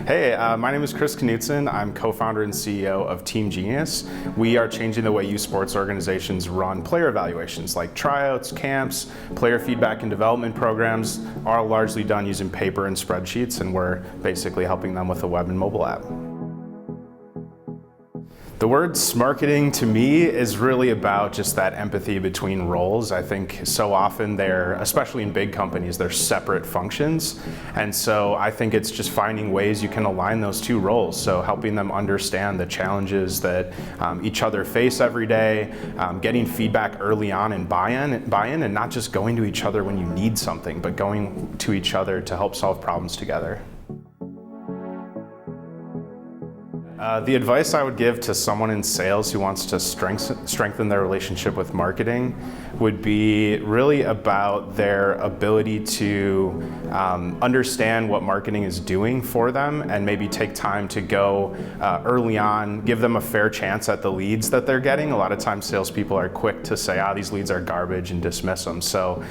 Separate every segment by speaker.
Speaker 1: Hey, my name is Knutson. I'm co-founder and CEO of Team Genius. We are changing the way youth sports organizations run player evaluations like tryouts, camps, player feedback and development programs, are largely done using paper and spreadsheets, and we're basically helping them with a web and mobile app. The word smarketing to me is really about just that empathy between roles. I think so often they're, especially in big companies, they're separate functions. And so I think it's just finding ways you can align those two roles. So helping them understand the challenges that each other face every day, getting feedback early on and buy-in, and not just going to each other when you need something, but going to each other to help solve problems together. The advice I would give to someone in sales who wants to strengthen their relationship with marketing would be really about their ability to understand what marketing is doing for them and maybe take time to go early on, give them a fair chance at the leads that they're getting. A lot of times salespeople are quick to say, these leads are garbage, and dismiss them. So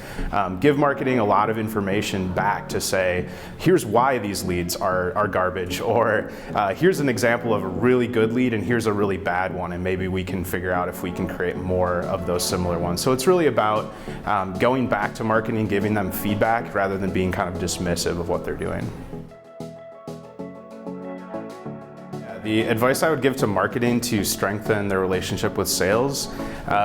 Speaker 1: give marketing a lot of information back to say, here's why these leads are garbage, or here's an example of a really good lead and here's a really bad one, and maybe we can figure out if we can create more of those similar ones. So it's really about going back to marketing, giving them feedback rather than being kind of dismissive of what they're doing. The advice I would give to marketing to strengthen their relationship with sales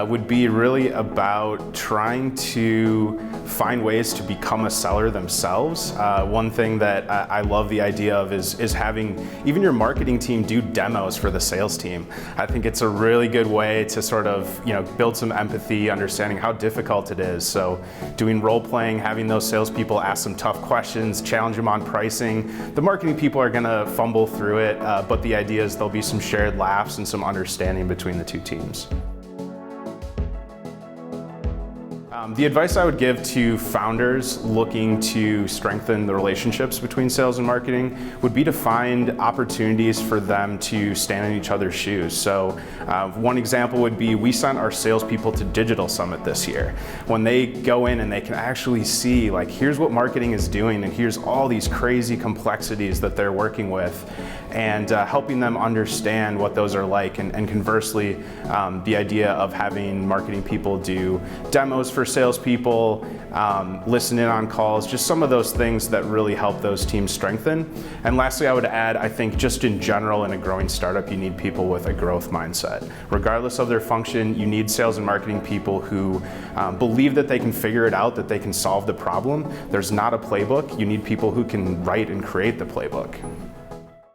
Speaker 1: would be really about trying to find ways to become a seller themselves. One thing that I love the idea of is having even your marketing team do demos for the sales team. I think it's a really good way to sort of build some empathy, understanding how difficult it is. So doing role playing, having those salespeople ask some tough questions, challenge them on pricing. The marketing people are going to fumble through it, but the idea is there'll be some shared laughs and some understanding between the two teams. The advice I would give to founders looking to strengthen the relationships between sales and marketing would be to find opportunities for them to stand in each other's shoes. So one example would be, we sent our salespeople to Digital Summit this year. When they go in and they can actually see, like, here's what marketing is doing and here's all these crazy complexities that they're working with, and helping them understand what those are like. And conversely, the idea of having marketing people do demos for salespeople, listen in on calls, just some of those things that really help those teams strengthen. And lastly, I would add, I think just in general in a growing startup, you need people with a growth mindset. Regardless of their function, you need sales and marketing people who believe that they can figure it out, that they can solve the problem. There's not a playbook. You need people who can write and create the playbook.